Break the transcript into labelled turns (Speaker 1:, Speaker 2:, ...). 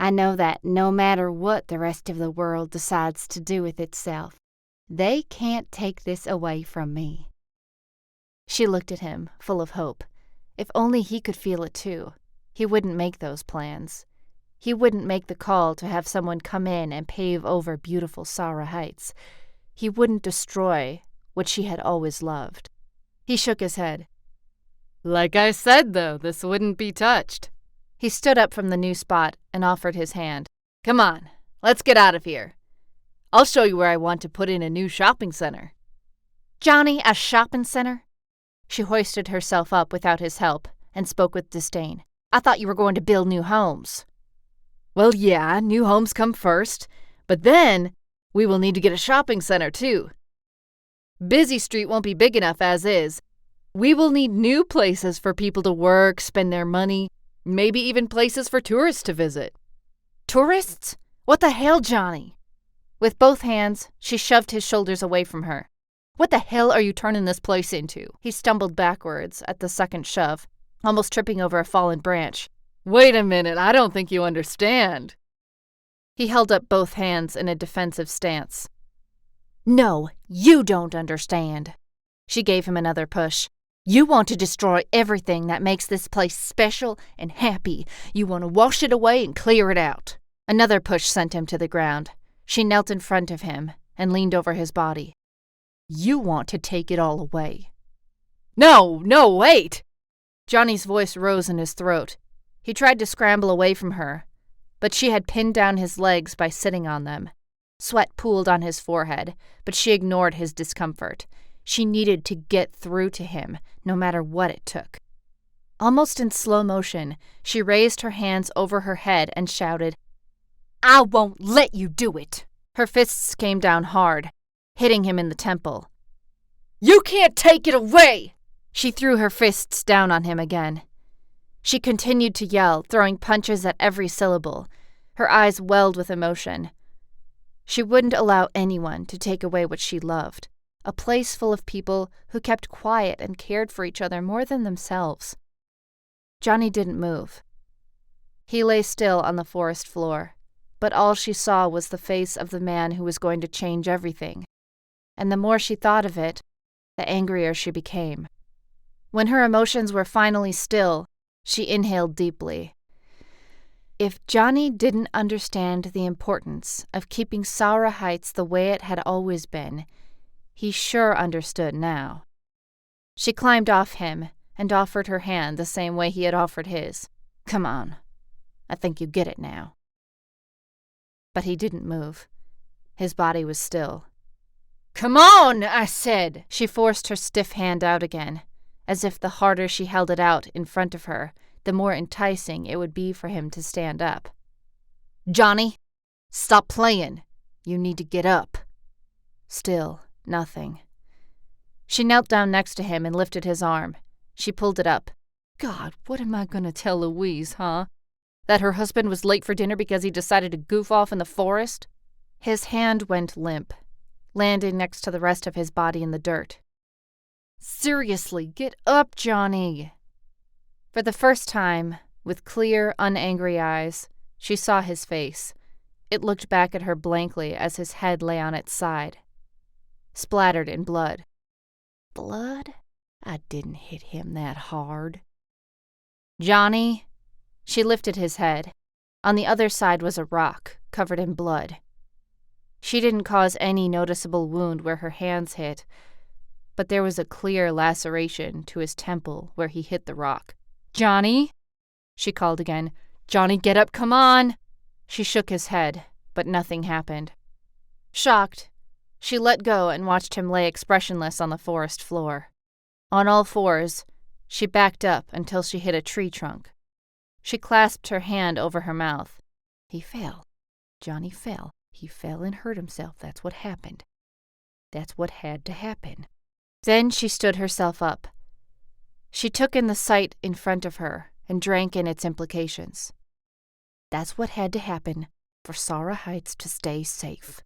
Speaker 1: I know that no matter what the rest of the world decides to do with itself, they can't take this away from me." She looked at him, full of hope. If only he could feel it too. He wouldn't make those plans. He wouldn't make the call to have someone come in and pave over beautiful Soura Heights. He wouldn't destroy what she had always loved. He shook his head. "Like I said, though, this wouldn't be touched." He stood up from the new spot and offered his hand. "Come on, let's get out of here. I'll show you where I want to put in a new shopping center." "Johnny, a shopping center?" She hoisted herself up without his help and spoke with disdain. "I thought you were going to build new homes." "Well, yeah, new homes come first, but then we will need to get a shopping center, too. Busy Street won't be big enough as is. We will need new places for people to work, spend their money, maybe even places for tourists to visit." "Tourists? What the hell, Johnny?" With both hands, she shoved his shoulders away from her. "What the hell are you turning this place into?" He stumbled backwards at the second shove, almost tripping over a fallen branch. "Wait a minute, I don't think you understand." He held up both hands in a defensive stance. "No, you don't understand." She gave him another push. "You want to destroy everything that makes this place special and happy. You want to wash it away and clear it out." Another push sent him to the ground. She knelt in front of him and leaned over his body. "You want to take it all away." No, wait!" Johnny's voice rose in his throat. He tried to scramble away from her, but she had pinned down his legs by sitting on them. Sweat pooled on his forehead, but she ignored his discomfort. She needed to get through to him, no matter what it took. Almost in slow motion, she raised her hands over her head and shouted, "I won't let you do it!" Her fists came down hard, hitting him in the temple. "You can't take it away!" She threw her fists down on him again. She continued to yell, throwing punches at every syllable. Her eyes welled with emotion. She wouldn't allow anyone to take away what she loved, a place full of people who kept quiet and cared for each other more than themselves. Johnny didn't move. He lay still on the forest floor, but all she saw was the face of the man who was going to change everything. And the more she thought of it, the angrier she became. When her emotions were finally still, she inhaled deeply. If Johnny didn't understand the importance of keeping Soura Heights the way it had always been, he sure understood now. She climbed off him and offered her hand the same way he had offered his. "Come on. I think you get it now." But he didn't move. His body was still. "Come on, I said!" She forced her stiff hand out again, as if the harder she held it out in front of her, the more enticing it would be for him to stand up. "Johnny, stop playing. You need to get up." Still, nothing. She knelt down next to him and lifted his arm. She pulled it up. "God, what am I going to tell Louise, huh? That her husband was late for dinner because he decided to goof off in the forest?" His hand went limp, landing next to the rest of his body in the dirt. "Seriously, get up, Johnny." For the first time, with clear, unangry eyes, she saw his face. It looked back at her blankly as his head lay on its side, splattered in blood. "Blood? I didn't hit him that hard." "Johnny?" She lifted his head. On the other side was a rock, covered in blood. She didn't cause any noticeable wound where her hands hit, but there was a clear laceration to his temple where he hit the rock. "Johnny?" She called again. "Johnny, get up, come on!" She shook his head, but nothing happened. Shocked, she let go and watched him lay expressionless on the forest floor. On all fours, she backed up until she hit a tree trunk. She clasped her hand over her mouth. "He fell. Johnny fell. He fell and hurt himself. That's what happened. That's what had to happen." Then she stood herself up. She took in the sight in front of her and drank in its implications. That's what had to happen for Soura Heights to stay safe.